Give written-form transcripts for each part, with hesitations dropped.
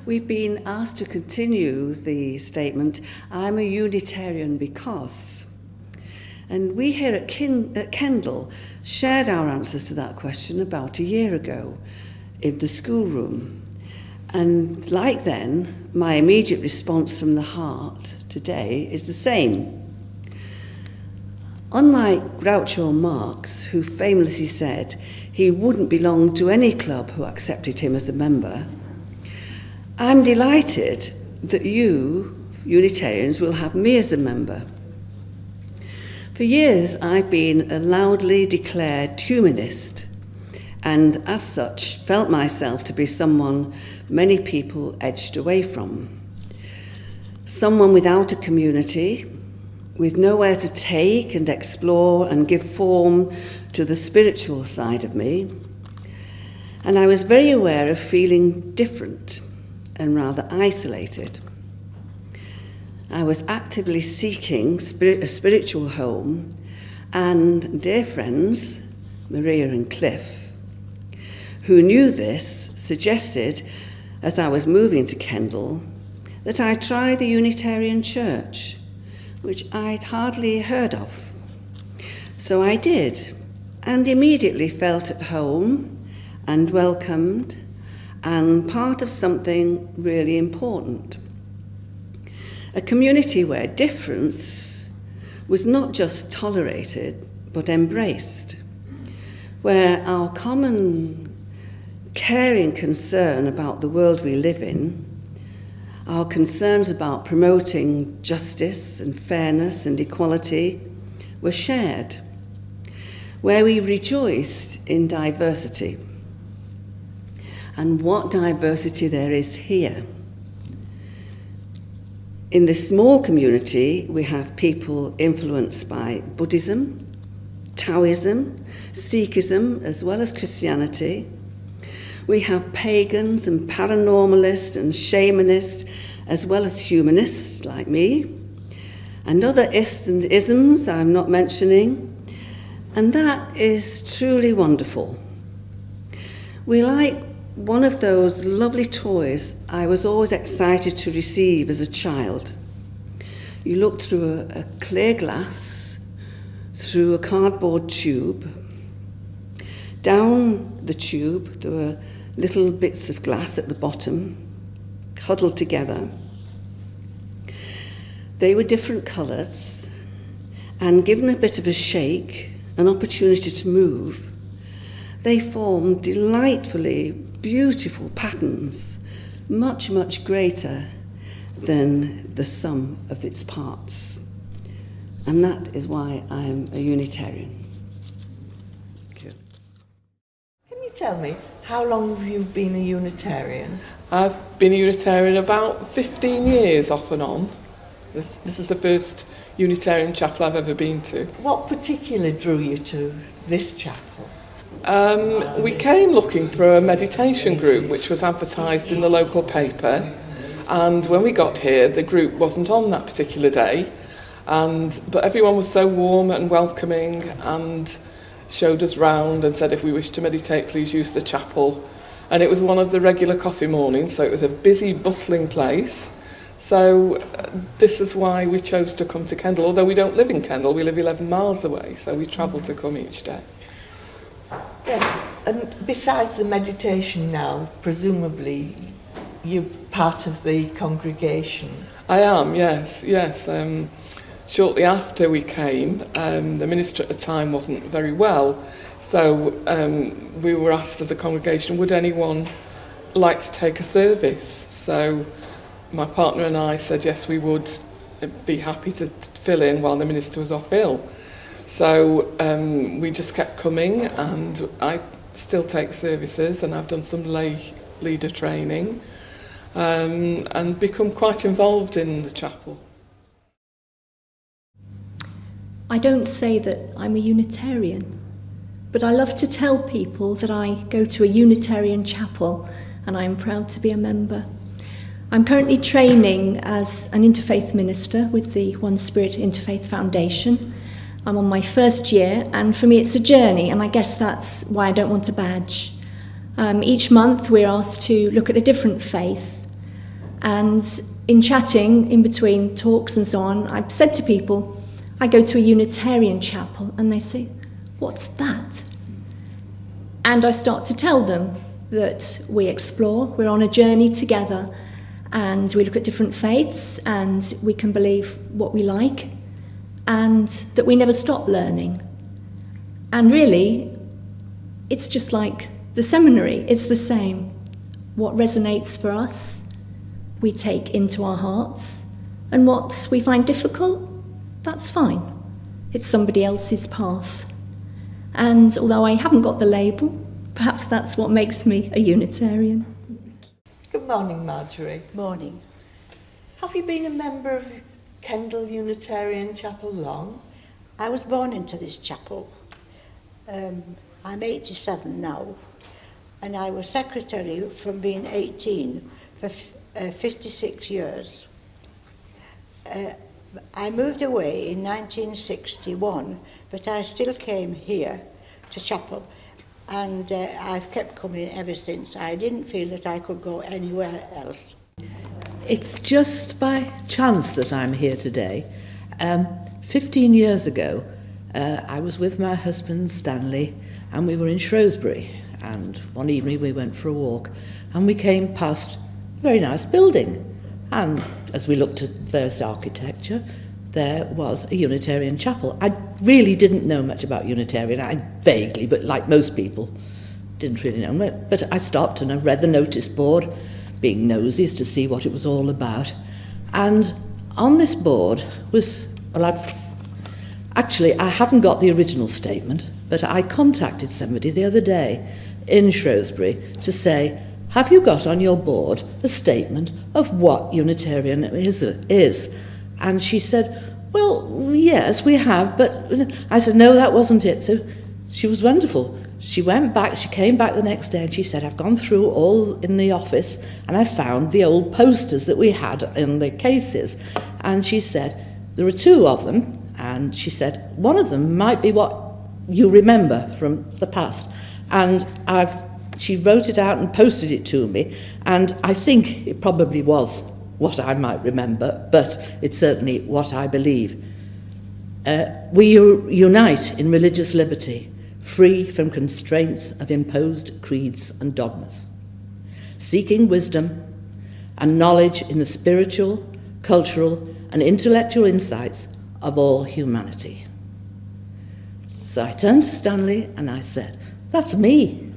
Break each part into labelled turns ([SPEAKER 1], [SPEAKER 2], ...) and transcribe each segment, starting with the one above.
[SPEAKER 1] we've been asked to continue the statement, I'm a Unitarian because. And we here at Kendal shared our answers to that question about a year ago in the schoolroom. And like then, my immediate response from the heart today is the same. Unlike Groucho Marx, who famously said he wouldn't belong to any club who accepted him as a member, I'm delighted that you, Unitarians, will have me as a member. For years, I've been a loudly declared humanist, and as such, felt myself to be someone many people edged away from. Someone without a community, with nowhere to take and explore and give form to the spiritual side of me. And I was very aware of feeling different and rather isolated. I was actively seeking a spiritual home, and dear friends, Maria and Cliff, who knew this, suggested, as I was moving to Kendal, that I try the Unitarian Church, which I'd hardly heard of. So I did, and immediately felt at home and welcomed and part of something really important. A community where difference was not just tolerated, but embraced, where our common caring concern about the world we live in, our concerns about promoting justice and fairness and equality were shared, where we rejoiced in diversity. And what diversity there is here. In this small community, we have people influenced by Buddhism, Taoism, Sikhism, as well as Christianity. We have pagans and paranormalists and shamanists, as well as humanists like me, and other ists and isms I'm not mentioning, and that is truly wonderful. We like one of those lovely toys I was always excited to receive as a child. You look through a clear glass, through a cardboard tube. Down the tube, there were little bits of glass at the bottom, huddled together. They were different colours, and given a bit of a shake, an opportunity to move, they formed delightfully beautiful patterns, much, much greater than the sum of its parts. And that is why I am a Unitarian. Thank you.
[SPEAKER 2] Can you tell me, how long have you been a Unitarian?
[SPEAKER 3] I've been a Unitarian about 15 years off and on. This is the first Unitarian chapel I've ever been to.
[SPEAKER 2] What particularly drew you to this chapel?
[SPEAKER 3] We came looking for a meditation group which was advertised in the local paper, and when we got here the group wasn't on that particular day, but everyone was so warm and welcoming and showed us round and said if we wished to meditate please use the chapel, and it was one of the regular coffee mornings, so it was a busy bustling place. So this is why we chose to come to Kendal, although we don't live in Kendal, we live 11 miles away, so we travel to come each day.
[SPEAKER 2] Yeah, and besides the meditation now, presumably you're part of the congregation.
[SPEAKER 3] I am, yes. Shortly after we came, the minister at the time wasn't very well, so we were asked as a congregation, would anyone like to take a service? So my partner and I said yes, we would be happy to fill in while the minister was off ill. So we just kept coming, and I still take services, and I've done some lay leader training and become quite involved in the chapel.
[SPEAKER 4] I don't say that I'm a Unitarian, but I love to tell people that I go to a Unitarian chapel and I'm proud to be a member. I'm currently training as an interfaith minister with the One Spirit Interfaith Foundation. I'm on my first year, and for me it's a journey, and I guess that's why I don't want a badge. Each month we're asked to look at a different faith, And in chatting, in between talks and so on, I've said to people, I go to a Unitarian chapel, and they say, what's that? And I start to tell them that we explore, we're on a journey together, and we look at different faiths, and we can believe what we like, and that we never stop learning. And really, it's just like the seminary, it's the same. What resonates for us, we take into our hearts, and what we find difficult, that's fine. It's somebody else's path. And although I haven't got the label, perhaps that's what makes me a Unitarian.
[SPEAKER 2] Good morning, Marjorie.
[SPEAKER 5] Morning.
[SPEAKER 2] Have you been a member of Kendal Unitarian Chapel long?
[SPEAKER 5] I was born into this chapel. I'm 87 now, and I was secretary from being 18 for 56 years. I moved away in 1961, but I still came here to chapel, and I've kept coming ever since. I didn't feel that I could go anywhere else.
[SPEAKER 6] It's just by chance that I'm here today. 15 years ago, I was with my husband Stanley, and we were in Shrewsbury, and one evening we went for a walk, and we came past a very nice building, and as we looked at various architecture, there was a Unitarian chapel. I really didn't know much about Unitarian, I vaguely, but like most people, didn't really know. But I stopped and I read the notice board, being nosy to see what it was all about. And on this board was, well, I haven't got the original statement, but I contacted somebody the other day in Shrewsbury to say, have you got on your board a statement of what Unitarian is? And she said, well, yes, we have, but I said, no, that wasn't it. So she was wonderful. She went back, she came back the next day, and she said, I've gone through all in the office, and I found the old posters that we had in the cases. And she said, there are two of them, and she said, one of them might be what you remember from the past. And she wrote it out and posted it to me, and I think it probably was what I might remember, but it's certainly what I believe. We unite in religious liberty, free from constraints of imposed creeds and dogmas, seeking wisdom and knowledge in the spiritual, cultural, and intellectual insights of all humanity. So I turned to Stanley and I said, that's me.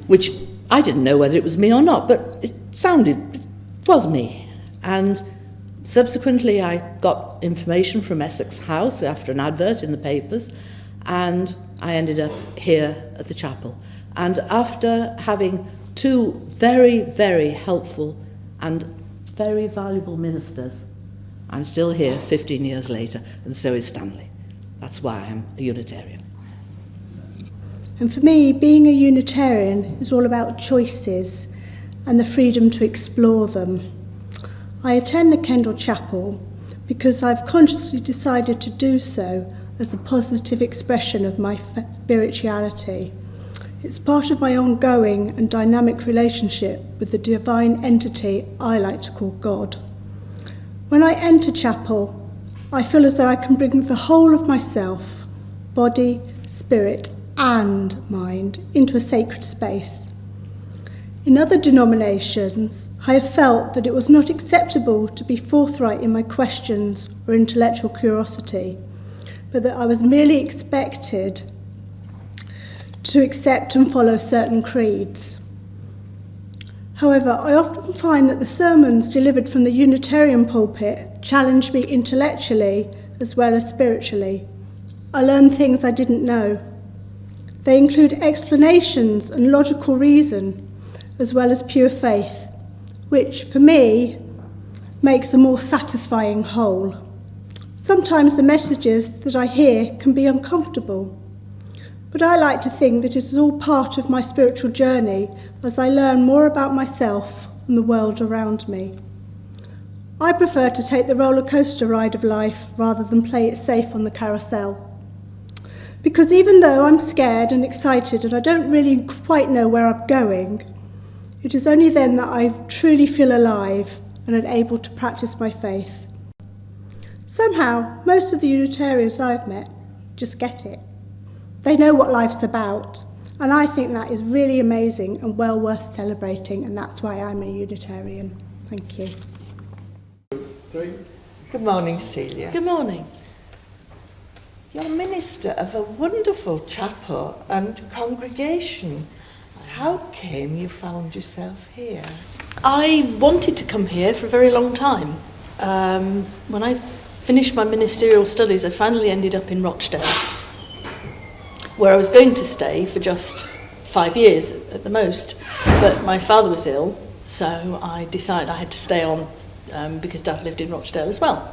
[SPEAKER 6] Which I didn't know whether it was me or not, but it was me. And subsequently I got information from Essex House after an advert in the papers, and I ended up here at the chapel. And after having two very, very helpful and very valuable ministers, I'm still here 15 years later, and so is Stanley. That's why I'm a Unitarian.
[SPEAKER 7] And for me, being a Unitarian is all about choices and the freedom to explore them. I attend the Kendal Chapel because I've consciously decided to do so as a positive expression of my spirituality. It's part of my ongoing and dynamic relationship with the divine entity I like to call God. When I enter chapel, I feel as though I can bring the whole of myself, body, spirit, and mind into a sacred space. In other denominations, I have felt that it was not acceptable to be forthright in my questions or intellectual curiosity, but that I was merely expected to accept and follow certain creeds. However, I often find that the sermons delivered from the Unitarian pulpit challenge me intellectually as well as spiritually. I learn things I didn't know. They include explanations and logical reason, as well as pure faith, which, for me, makes a more satisfying whole. Sometimes the messages that I hear can be uncomfortable, but I like to think that it is all part of my spiritual journey as I learn more about myself and the world around me. I prefer to take the roller coaster ride of life rather than play it safe on the carousel. Because even though I'm scared and excited and I don't really quite know where I'm going, It is only then that I truly feel alive and am able to practice my faith. Somehow, most of the Unitarians I've met just get it. They know what life's about, and I think that is really amazing and well worth celebrating, and that's why I'm a Unitarian. Thank you.
[SPEAKER 2] Good morning, Celia.
[SPEAKER 8] Good morning.
[SPEAKER 2] You're minister of a wonderful chapel and congregation. How came you found yourself here?
[SPEAKER 8] I wanted to come here for a very long time. When I finished my ministerial studies, I finally ended up in Rochdale, where I was going to stay for just 5 years at the most. But my father was ill, so I decided I had to stay on because Dad lived in Rochdale as well,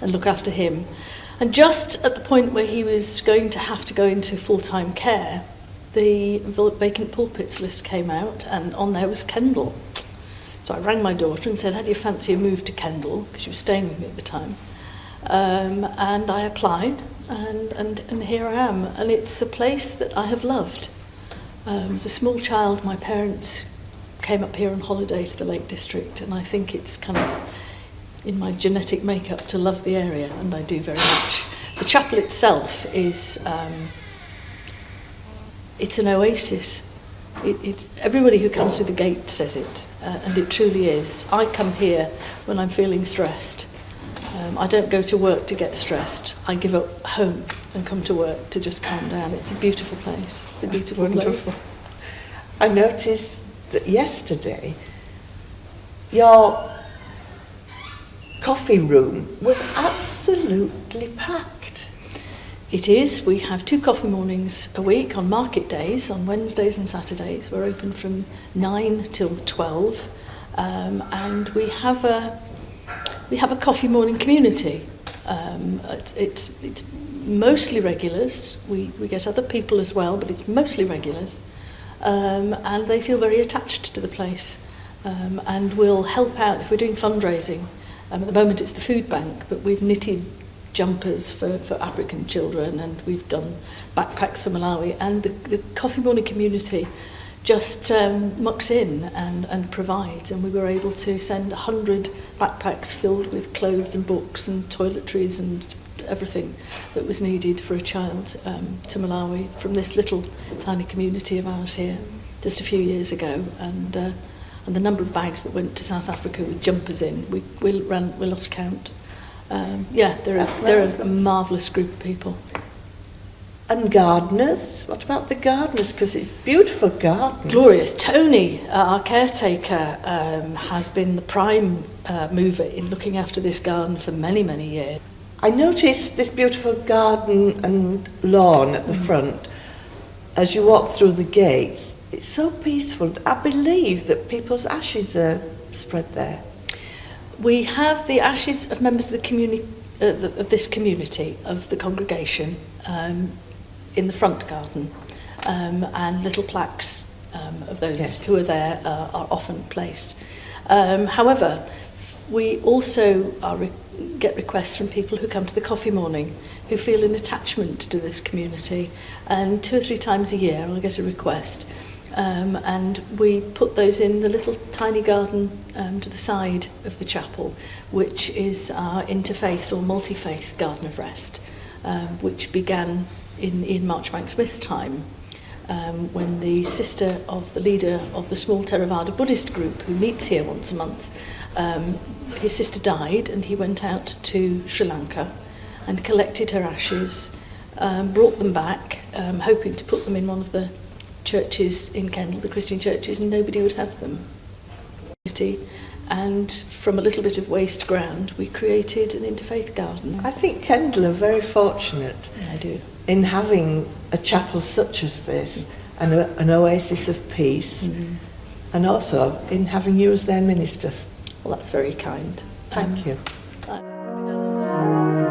[SPEAKER 8] and look after him. And just at the point where he was going to have to go into full-time care, the vacant pulpits list came out, and on there was Kendal. So I rang my daughter and said, how do you fancy a move to Kendal? Because she was staying with me at the time. And I applied, and here I am. And it's a place that I have loved. As a small child, my parents came up here on holiday to the Lake District, and I think it's kind of in my genetic makeup to love the area, and I do very much. The chapel itself is... it's an oasis. Everybody who comes through the gate says it, and it truly is. I come here when I'm feeling stressed. I don't go to work to get stressed. I give up home and come to work to just calm down. It's a beautiful place. It's a beautiful place.
[SPEAKER 2] I noticed that yesterday your coffee room was absolutely packed.
[SPEAKER 8] It is. We have 2 coffee mornings a week on market days, on Wednesdays and Saturdays. We're open from 9 till 12, and we have a coffee morning community. It's mostly regulars. We get other people as well, but it's mostly regulars, and they feel very attached to the place, and will help out if we're doing fundraising. At the moment it's the food bank, but we've knitted jumpers for African children, and we've done backpacks for Malawi, and the coffee morning community just mucks in and provides, and we were able to send 100 backpacks filled with clothes and books and toiletries and everything that was needed for a child to Malawi from this little tiny community of ours here just a few years ago, and the number of bags that went to South Africa with jumpers in, we lost count. They're a marvellous group of people.
[SPEAKER 2] And gardeners? What about the gardeners? Because it's a beautiful garden.
[SPEAKER 8] Glorious. Tony, our caretaker, has been the prime mover in looking after this garden for many, many years.
[SPEAKER 2] I noticed this beautiful garden and lawn at the front as you walk through the gates. It's so peaceful. I believe that people's ashes are spread there.
[SPEAKER 8] We have the ashes of members of the community, of this community, of the congregation, in the front garden, and little plaques of those who are there are often placed. However, we also get requests from people who come to the coffee morning who feel an attachment to this community, and 2 or 3 times a year I'll get a request. And we put those in the little tiny garden to the side of the chapel, which is our interfaith or multi-faith garden of rest, which began in Ian Marchbank Smith's time, when the sister of the leader of the small Theravada Buddhist group who meets here once a month, his sister died, and he went out to Sri Lanka and collected her ashes, brought them back, hoping to put them in one of the churches in Kendal, the Christian churches, and nobody would have them. And from a little bit of waste ground, we created an interfaith garden.
[SPEAKER 2] I think Kendal are very fortunate.
[SPEAKER 8] I do.
[SPEAKER 2] In having a chapel such as this, and an oasis of peace, and also in having you as their ministers.
[SPEAKER 8] Well, that's very kind.
[SPEAKER 2] Thank you.
[SPEAKER 8] Bye.